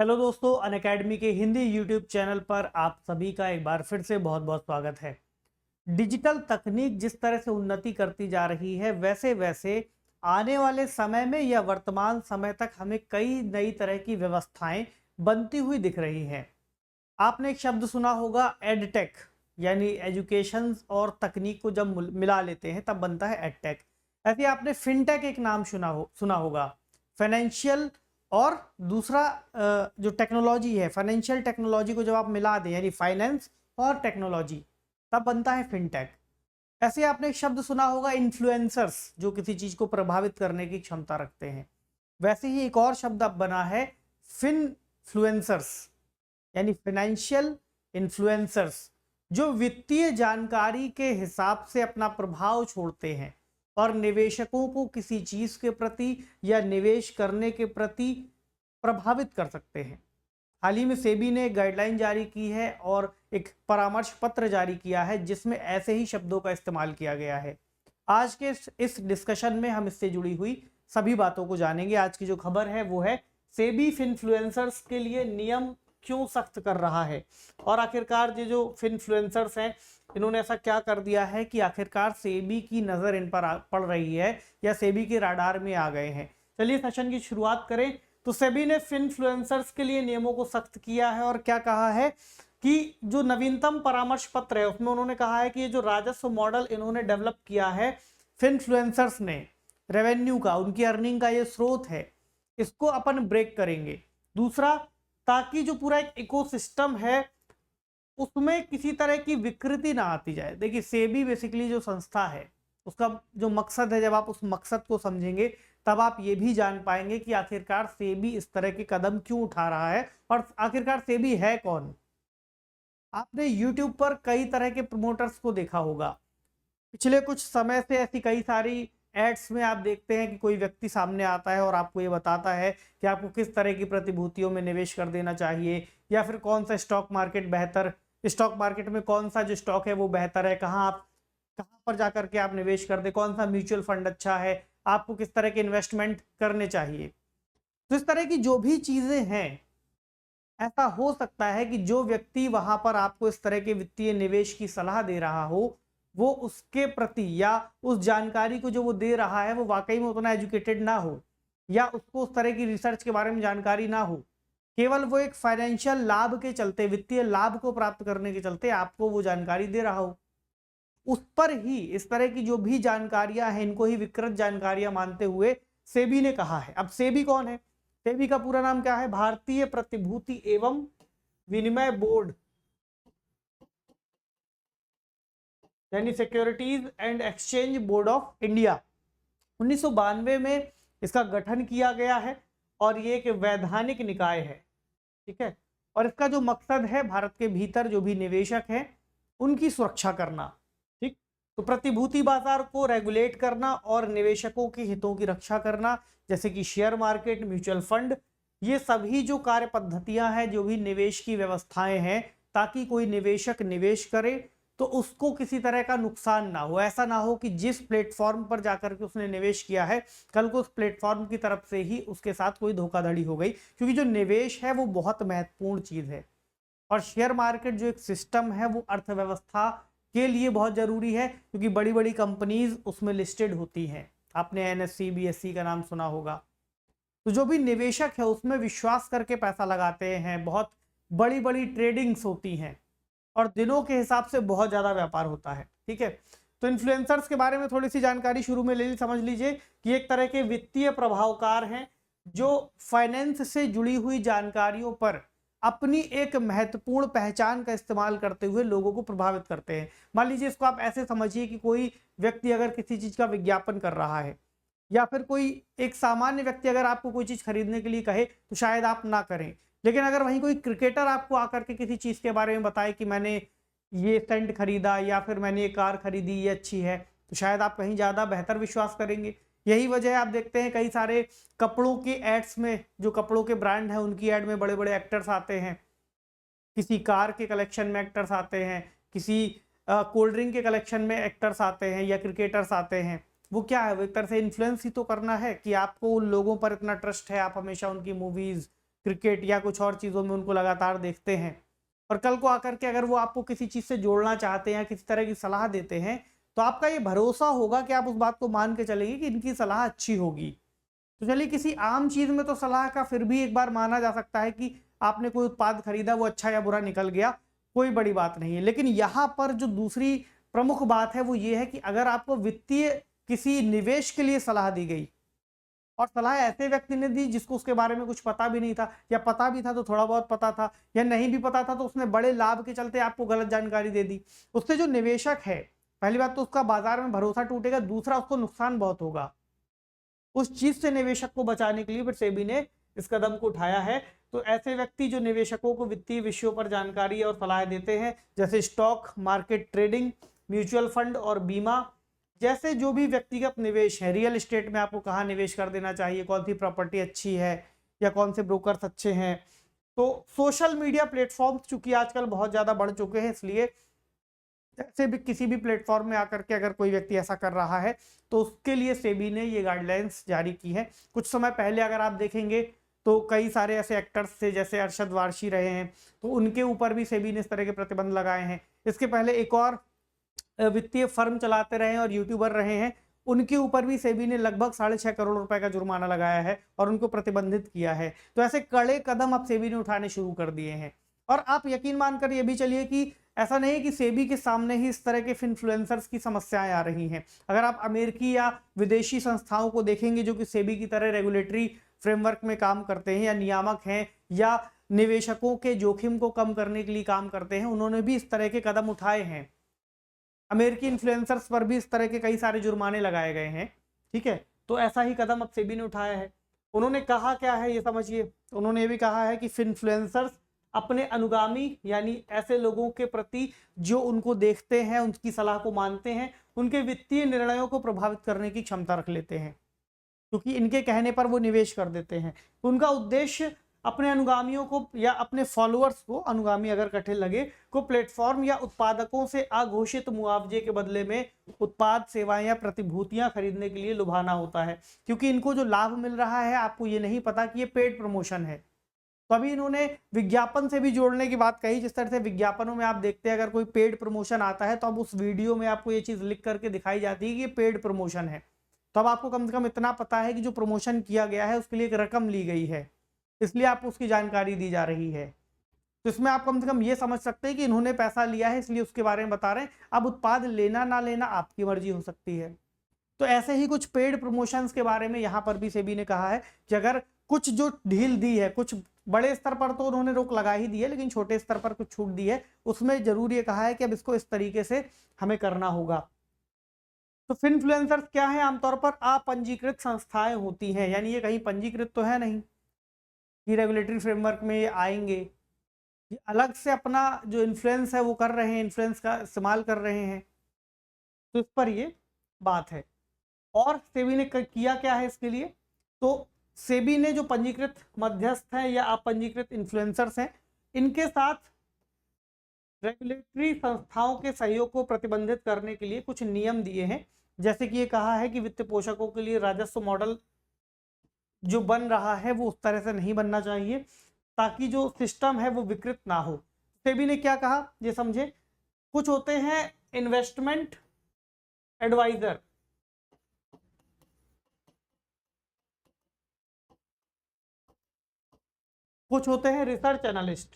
Hello दोस्तों, Unacademy के Hindi YouTube channel पर आप सभी का एक बार फिर से बहुत बहुत स्वागत है। डिजिटल तकनीक जिस तरह से उन्नति करती जा रही है वैसे वैसे आने वाले समय में या वर्तमान समय तक हमें कई नई तरह की व्यवस्थाएं बनती हुई दिख रही हैं। आपने एक शब्द सुना होगा एडटेक, यानी एजुकेशन और तकनीक को जब मिला लेते हैं तब बनता है एडटेक। ऐसे ही आपने फिनटेक एक नाम सुना होगा, फाइनेंशियल और दूसरा जो टेक्नोलॉजी है, फाइनेंशियल टेक्नोलॉजी को जब आप मिला दें यानी फाइनेंस और टेक्नोलॉजी, तब बनता है फिनटेक। ऐसे आपने एक शब्द सुना होगा इन्फ्लुएंसर्स, जो किसी चीज को प्रभावित करने की क्षमता रखते हैं। वैसे ही एक और शब्द अब बना है फिनफ्लुएंसर्स, यानी फाइनेंशियल इन्फ्लुएंसर्स, जो वित्तीय जानकारी के हिसाब से अपना प्रभाव छोड़ते हैं और निवेशकों को किसी चीज के प्रति या निवेश करने के प्रति प्रभावित कर सकते हैं। हाल ही में सेबी ने एक गाइडलाइन जारी की है और एक परामर्श पत्र जारी किया है जिसमें ऐसे ही शब्दों का इस्तेमाल किया गया है। आज के इस डिस्कशन में हम इससे जुड़ी हुई सभी बातों को जानेंगे। आज की जो खबर है वो है सेबी फिनफ्लुएंसर्स के लिए नियम क्यों सख्त कर रहा है, और आखिरकार ये जो फिनफ्लुएंसर्स हैं इन्होंने ऐसा क्या कर दिया है कि आखिरकार सेबी की नजर इन पर पड़ रही है या सेबी के राडार में आ गए हैं। चलिए सेशन की शुरुआत करें। तो सेबी ने फिनफ्लुएंसर्स के लिए नियमों को सख्त किया है और क्या कहा है कि जो नवीनतम परामर्श पत्र है उसमें उन्होंने कहा है कि ये जो राजस्व मॉडल इन्होंने डेवलप किया है फिनफ्लुएंसर्स ने, रेवेन्यू का, उनकी अर्निंग का ये स्रोत है, इसको अपन ब्रेक करेंगे। दूसरा, ताकि जो पूरा एक इकोसिस्टम है उसमें किसी तरह की विकृति ना आती जाए। देखिए सेबी बेसिकली जो संस्था है उसका जो मकसद है, जब आप उस मकसद को समझेंगे तब आप ये भी जान पाएंगे कि आखिरकार सेबी इस तरह के कदम क्यों उठा रहा है और आखिरकार सेबी है कौन। आपने YouTube पर कई तरह के प्रमोटर्स को देखा होगा। पिछले कुछ समय से ऐसी कई सारी एड्स में आप देखते हैं कि कोई व्यक्ति सामने आता है और आपको ये बताता है कि आपको किस तरह की प्रतिभूतियों में निवेश कर देना चाहिए, या फिर कौन सा स्टॉक मार्केट बेहतर, स्टॉक मार्केट में कौन सा जो स्टॉक है वो बेहतर है, कहाँ पर जाकर के आप निवेश कर दे, कौन सा म्यूचुअल फंड अच्छा है, आपको किस तरह के इन्वेस्टमेंट करने चाहिए। तो इस तरह की जो भी चीजें हैं, ऐसा हो सकता है कि जो व्यक्ति वहां पर आपको इस तरह के वित्तीय निवेश की सलाह दे रहा हो वो उसके प्रति या उस जानकारी को जो वो दे रहा है वो वाकई में उतना एजुकेटेड ना हो, या उसको उस तरह की रिसर्च के बारे में जानकारी ना हो। केवल वो एक फाइनेंशियल लाभ के चलते, वित्तीय लाभ को प्राप्त करने के चलते आपको वो जानकारी दे रहा हो। उस पर ही इस तरह की जो भी जानकारियां हैं इनको ही विकृत जानकारियां मानते हुए सेबी ने कहा है। अब सेबी कौन है? सेबी का पूरा नाम क्या है? भारतीय प्रतिभूति एवं विनिमय बोर्ड, यानी securities and exchange board of India. 1992 में इसका गठन किया गया है और ये एक वैधानिक निकाय है, ठीक है। और इसका जो मकसद है भारत के भीतर जो भी निवेशक हैं उनकी सुरक्षा करना, ठीक। तो प्रतिभूति बाजार को रेगुलेट करना और निवेशकों के हितों की रक्षा करना, जैसे कि शेयर मार्केट, म्यूचुअल फंड, ये सभी जो कार्य पद्धतियां हैं, जो भी निवेश की व्यवस्थाएं हैं, ताकि कोई निवेशक निवेश करे तो उसको किसी तरह का नुकसान ना हो। ऐसा ना हो कि जिस प्लेटफॉर्म पर जाकर के उसने निवेश किया है कल को उस प्लेटफॉर्म की तरफ से ही उसके साथ कोई धोखाधड़ी हो गई, क्योंकि जो निवेश है वो बहुत महत्वपूर्ण चीज है। और शेयर मार्केट जो एक सिस्टम है वो अर्थव्यवस्था के लिए बहुत जरूरी है, क्योंकि बड़ी बड़ी कंपनीज उसमें लिस्टेड होती हैं। आपने NSE BSE का नाम सुना होगा। तो जो भी निवेशक है उसमें विश्वास करके पैसा लगाते हैं, बहुत बड़ी बड़ी ट्रेडिंग्स होती हैं और दिनों के हिसाब से बहुत ज्यादा व्यापार होता है, ठीक है। तो इन्फ्लुएंसर्स के बारे में थोड़ी सी जानकारी शुरू में ले ली। समझ लीजिए कि एक तरह के वित्तीय प्रभावकार हैं जो फाइनेंस से जुड़ी हुई जानकारियों पर अपनी एक महत्वपूर्ण पहचान का इस्तेमाल करते हुए लोगों को प्रभावित करते हैं। मान लीजिए इसको आप ऐसे समझिए कि कोई व्यक्ति अगर किसी चीज का विज्ञापन कर रहा है, या फिर कोई एक सामान्य व्यक्ति अगर आपको कोई चीज खरीदने के लिए कहे तो शायद आप ना करें, लेकिन अगर वहीं कोई क्रिकेटर आपको आकर के किसी चीज के बारे में बताए कि मैंने ये सेंट खरीदा या फिर मैंने ये कार खरीदी, ये अच्छी है, तो शायद आप कहीं ज्यादा बेहतर विश्वास करेंगे। यही वजह है, आप देखते हैं कई सारे कपड़ों के एड्स में, जो कपड़ों के ब्रांड है उनकी एड में बड़े बड़े एक्टर्स आते हैं, किसी कार के कलेक्शन में एक्टर्स आते हैं, किसी कोल्ड ड्रिंक के कलेक्शन में एक्टर्स आते हैं या क्रिकेटर्स आते हैं। वो क्या है, वो एक तरह से इन्फ्लुएंस ही तो करना है कि आपको उन लोगों पर इतना ट्रस्ट है, आप हमेशा उनकी मूवीज क्रिकेट या कुछ और चीज़ों में उनको लगातार देखते हैं, और कल को आकर के अगर वो आपको किसी चीज़ से जोड़ना चाहते हैं या किसी तरह की सलाह देते हैं, तो आपका ये भरोसा होगा कि आप उस बात को मान के चलेंगे कि इनकी सलाह अच्छी होगी। तो चलिए, किसी आम चीज़ में तो सलाह का फिर भी एक बार माना जा सकता है कि आपने कोई उत्पाद खरीदा, वो अच्छा या बुरा निकल गया, कोई बड़ी बात नहीं है। लेकिन यहाँ पर जो दूसरी प्रमुख बात है वो ये है कि अगर आपको वित्तीय किसी निवेश के लिए सलाह दी गई, और सलाह ऐसे व्यक्ति ने दी जिसको उसके बारे में कुछ पता भी नहीं था, या पता भी था तो थोड़ा बहुत पता था, या नहीं भी पता था तो उसने बड़े लाभ के चलते आपको गलत जानकारी दे दी, उससे जो निवेशक है, पहली बात तो उसका बाजार में भरोसा टूटेगा, दूसरा उसको नुकसान बहुत होगा। उस चीज से निवेशक को बचाने के लिए फिर सेबी ने इस कदम को उठाया है। तो ऐसे व्यक्ति जो निवेशकों को वित्तीय विषयों पर जानकारी और सलाह देते हैं, जैसे stock market trading, mutual fund और बीमा जैसे जो भी व्यक्तिगत निवेश है, रियल एस्टेट में आपको कहाँ निवेश कर देना चाहिए, कौन सी प्रॉपर्टी अच्छी है, या कौन से ब्रोकर्स अच्छे हैं। तो सोशल मीडिया प्लेटफॉर्म चूंकि आजकल बहुत ज़्यादा बढ़ चुके हैं, इसलिए जैसे भी किसी भी प्लेटफॉर्म में आकर के अगर कोई व्यक्ति ऐसा कर रहा है तो उसके लिए सेबी ने ये गाइडलाइंस जारी की है। कुछ समय पहले अगर आप देखेंगे तो कई सारे ऐसे एक्टर्स थे जैसे अरशद वारसी रहे हैं, तो उनके ऊपर भी सेबी ने इस तरह के प्रतिबंध लगाए हैं। इसके पहले एक और वित्तीय फर्म चलाते रहे हैं और यूट्यूबर रहे हैं, उनके ऊपर भी सेबी ने लगभग 6.5 करोड़ रुपए का जुर्माना लगाया है और उनको प्रतिबंधित किया है। तो ऐसे कड़े कदम अब सेबी ने उठाने शुरू कर दिए हैं। और आप यकीन मानकर ये भी चलिए कि ऐसा नहीं है कि सेबी के सामने ही इस तरह के इन्फ्लुएंसर्स की समस्याएं आ रही हैं। अगर आप अमेरिकी या विदेशी संस्थाओं को देखेंगे जो कि सेबी की तरह रेगुलेटरी फ्रेमवर्क में काम करते हैं या नियामक हैं या निवेशकों के जोखिम को कम करने के लिए काम करते हैं, उन्होंने भी इस तरह के कदम उठाए हैं। अमेरिकी इन्फ्लुएंसर्स पर भी इस तरह के कई सारे जुर्माने लगाए गए हैं, ठीक है। तो ऐसा ही कदम अब सेबी ने उठाया है। उन्होंने कहा क्या है ये समझिए, उन्होंने ये भी कहा है कि इन्फ्लुएंसर्स अपने अनुगामी यानी ऐसे लोगों के प्रति जो उनको देखते हैं, उनकी सलाह को मानते हैं, उनके वित्तीय निर्णयों को प्रभावित करने की क्षमता रख लेते हैं, क्योंकि इनके कहने पर वो निवेश कर देते हैं। उनका उद्देश्य अपने अनुगामियों को या अपने फॉलोअर्स को, अनुगामी अगर कठिन लगे, को प्लेटफॉर्म या उत्पादकों से अघोषित मुआवजे के बदले में उत्पाद, सेवाएं या प्रतिभूतियां खरीदने के लिए लुभाना होता है। क्योंकि इनको जो लाभ मिल रहा है आपको ये नहीं पता कि ये पेड प्रमोशन है। तो अभी इन्होंने विज्ञापन से भी जोड़ने की बात कही। जिस तरह से विज्ञापनों में आप देखते हैं अगर कोई पेड प्रमोशन आता है तो अब उस वीडियो में आपको ये चीज़ लिख करके दिखाई जाती है कि ये पेड प्रमोशन है। तो अब आपको कम से कम इतना पता है कि जो प्रमोशन किया गया है उसके लिए एक रकम ली गई है, इसलिए आपको उसकी जानकारी दी जा रही है। तो इसमें आप कम से कम ये समझ सकते हैं कि इन्होंने पैसा लिया है इसलिए उसके बारे में बता रहे हैं। अब उत्पाद लेना ना लेना आपकी मर्जी हो सकती है। तो ऐसे ही कुछ पेड प्रमोशंस के बारे में यहाँ पर भी सेबी ने कहा है कि अगर कुछ जो ढील दी है, कुछ बड़े स्तर पर तो उन्होंने रोक लगा ही दी है, लेकिन छोटे स्तर पर कुछ छूट दी है, उसमें जरूर ये कहा है कि अब इसको इस तरीके से हमें करना होगा। तो इन्फ्लुएंसर्स क्या है? आमतौर पर अपंजीकृत संस्थाएं होती हैं, यानी ये कहीं पंजीकृत तो है नहीं कि रेगुलेटरी फ्रेमवर्क में ये आएंगे, ये अलग से अपना जो इन्फ्लुएंस है वो कर रहे हैं, इन्फ्लुएंस का इस्तेमाल कर रहे हैं। तो इस पर ये बात है। और सेबी ने किया क्या है इसके लिए? तो सेबी ने जो पंजीकृत मध्यस्थ हैं या अपंजीकृत इन्फ्लुएंसर्स हैं, इनके साथ रेगुलेटरी संस्थाओं के सहयोग को प्रतिबंधित करने के लिए कुछ नियम दिए हैं। जैसे कि ये कहा है कि वित्त पोषकों के लिए राजस्व मॉडल जो बन रहा है वो उस तरह से नहीं बनना चाहिए ताकि जो सिस्टम है वो विकृत ना हो। सेबी ने क्या कहा ये समझे। कुछ होते हैं इन्वेस्टमेंट एडवाइजर, कुछ होते हैं रिसर्च एनालिस्ट।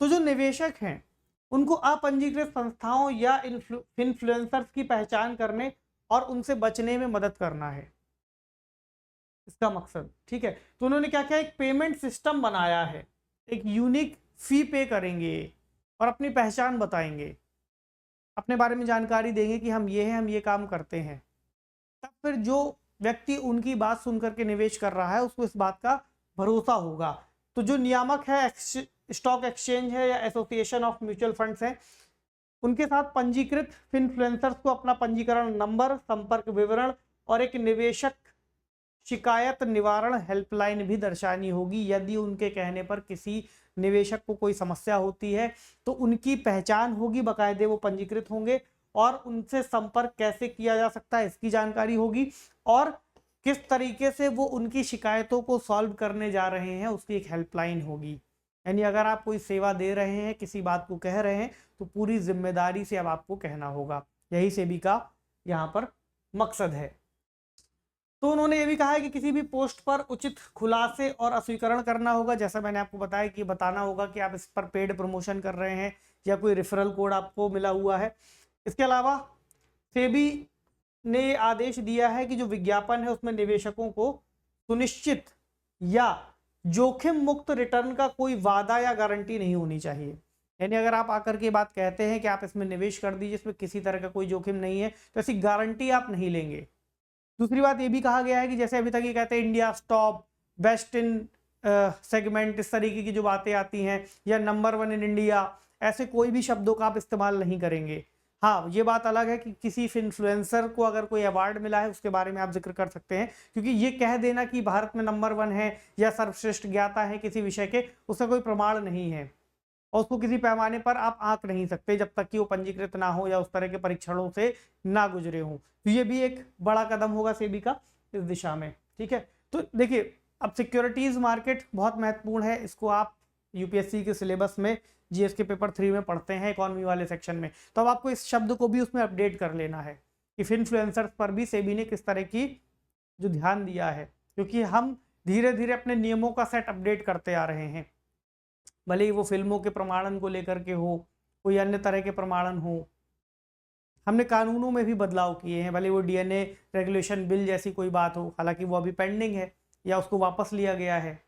तो जो निवेशक हैं उनको अपंजीकृत संस्थाओं या इन्फ्लुएंसर्स की पहचान करने और उनसे बचने में मदद करना है इसका मकसद, ठीक है। तो उन्होंने क्या किया, एक पेमेंट सिस्टम बनाया है, एक यूनिक फी पे करेंगे और अपनी पहचान बताएंगे, अपने बारे में जानकारी देंगे कि हम ये हैं, हम ये काम करते हैं। तब फिर जो व्यक्ति उनकी बात सुन करके निवेश कर रहा है उसको इस बात का भरोसा होगा। तो जो नियामक है, स्टॉक एक्सचेंज है या एसोसिएशन ऑफ म्यूचुअल फंड्स है, उनके साथ पंजीकृत इन्फ्लुएंसर्स को अपना पंजीकरण नंबर, संपर्क विवरण और एक निवेशक शिकायत निवारण हेल्पलाइन भी दर्शानी होगी। यदि उनके कहने पर किसी निवेशक को कोई समस्या होती है तो उनकी पहचान होगी, बाकायदे वो पंजीकृत होंगे और उनसे संपर्क कैसे किया जा सकता है इसकी जानकारी होगी, और किस तरीके से वो उनकी शिकायतों को सॉल्व करने जा रहे हैं उसकी एक हेल्पलाइन होगी। यानी अगर आप कोई सेवा दे रहे हैं, किसी बात को कह रहे हैं, तो पूरी जिम्मेदारी से अब आपको कहना होगा। यही सेबी का यहाँ पर मकसद है। तो उन्होंने ये भी कहा है कि किसी भी पोस्ट पर उचित खुलासे और अस्वीकरण करना होगा। जैसा मैंने आपको बताया कि बताना होगा कि आप इस पर पेड प्रमोशन कर रहे हैं या कोई रेफरल कोड आपको मिला हुआ है। इसके अलावा सेबी ने आदेश दिया है कि जो विज्ञापन है उसमें निवेशकों को सुनिश्चित या जोखिम मुक्त रिटर्न का कोई वादा या गारंटी नहीं होनी चाहिए। यानी अगर आप आकर के बात कहते हैं कि आप इसमें निवेश कर दीजिए, इसमें किसी तरह का कोई जोखिम नहीं है, तो ऐसी गारंटी आप नहीं लेंगे। दूसरी बात ये भी कहा गया है कि जैसे अभी तक ये कहते हैं India top, best in segment, इस तरीके की जो बातें आती हैं, या नंबर 1 इन इंडिया, ऐसे कोई भी शब्दों का आप इस्तेमाल नहीं करेंगे। हाँ, ये बात अलग है कि किसी इन्फ्लुएंसर को अगर कोई अवार्ड मिला है उसके बारे में आप जिक्र कर सकते हैं, क्योंकि ये कह देना कि भारत में नंबर 1 है या सर्वश्रेष्ठ ज्ञाता है किसी विषय के, उसका कोई प्रमाण नहीं है और उसको किसी पैमाने पर आप आंक नहीं सकते जब तक कि वो पंजीकृत ना हो या उस तरह के परीक्षणों से ना गुजरे हों। तो ये भी एक बड़ा कदम होगा सेबी का इस दिशा में। ठीक है, तो देखिए अब सिक्योरिटीज मार्केट बहुत महत्वपूर्ण है, इसको आप यूपीएससी के सिलेबस में जीएस के पेपर 3 में पढ़ते हैं इकोनॉमी वाले सेक्शन में। तो अब आपको इस शब्द को भी उसमें अपडेट कर लेना है कि इन्फ्लुएंसर्स पर भी सेबी ने किस तरह की जो ध्यान दिया है, क्योंकि हम धीरे धीरे अपने नियमों का सेट अपडेट करते आ रहे हैं, भले ही वो फिल्मों के प्रमाणन को लेकर के हो, कोई अन्य तरह के प्रमाणन हो। हमने कानूनों में भी बदलाव किए हैं, भले वो डीएनए रेगुलेशन बिल जैसी कोई बात हो, हालांकि वो अभी पेंडिंग है या उसको वापस लिया गया है,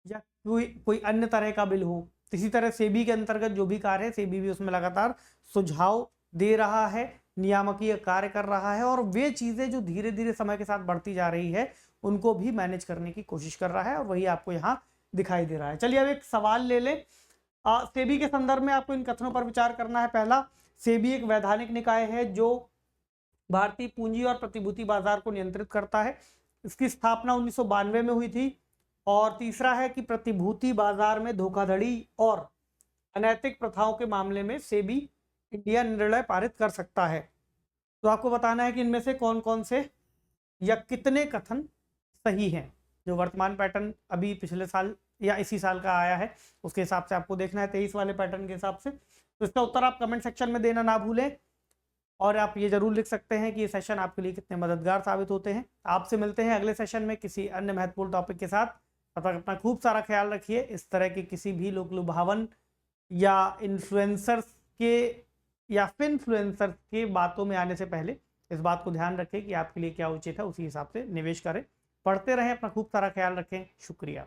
या कोई अन्य तरह का बिल हो। इसी तरह सेबी के अंतर्गत जो भी कार्य है, सेबी भी उसमें लगातार सुझाव दे रहा है, नियामकीय कार्य कर रहा है, और वे चीज़ें जो धीरे धीरे समय के साथ बढ़ती जा रही है उनको भी मैनेज करने की कोशिश कर रहा है, और वही आपको यहाँ दिखाई दे रहा है। चलिए अब एक सवाल ले लें। सेबी के संदर्भ में आपको इन कथनों पर विचार करना है। पहला, सेबी एक वैधानिक निकाय है जो भारतीय पूंजी और प्रतिभूति बाजार को नियंत्रित करता है। इसकी स्थापना 1992 में हुई थी। और तीसरा है कि प्रतिभूति बाजार में धोखाधड़ी और अनैतिक प्रथाओं के मामले में सेबी इंडिया निर्णय पारित कर सकता है। तो आपको बताना है कि इनमें से कौन कौन से या कितने कथन सही हैं। जो वर्तमान पैटर्न अभी पिछले साल या इसी साल का आया है उसके हिसाब से आपको देखना है, 23 वाले पैटर्न के हिसाब से। तो इसका उत्तर आप कमेंट सेक्शन में देना ना भूलें, और आप ये जरूर लिख सकते हैं कि ये सेशन आपके लिए कितने मददगार साबित होते हैं। आपसे मिलते हैं अगले सेशन में किसी अन्य महत्वपूर्ण टॉपिक के साथ। तब तक अपना खूब सारा ख्याल रखिए। इस तरह के किसी भी लोक लुभावन या इन्फ्लुएंसर्स के या फिनफ्लुएंसर्स के बातों में आने से पहले इस बात को ध्यान रखें कि आपके लिए क्या उचित है, उसी हिसाब से निवेश करें। पढ़ते रहें, अपना खूब सारा ख्याल रखें। शुक्रिया।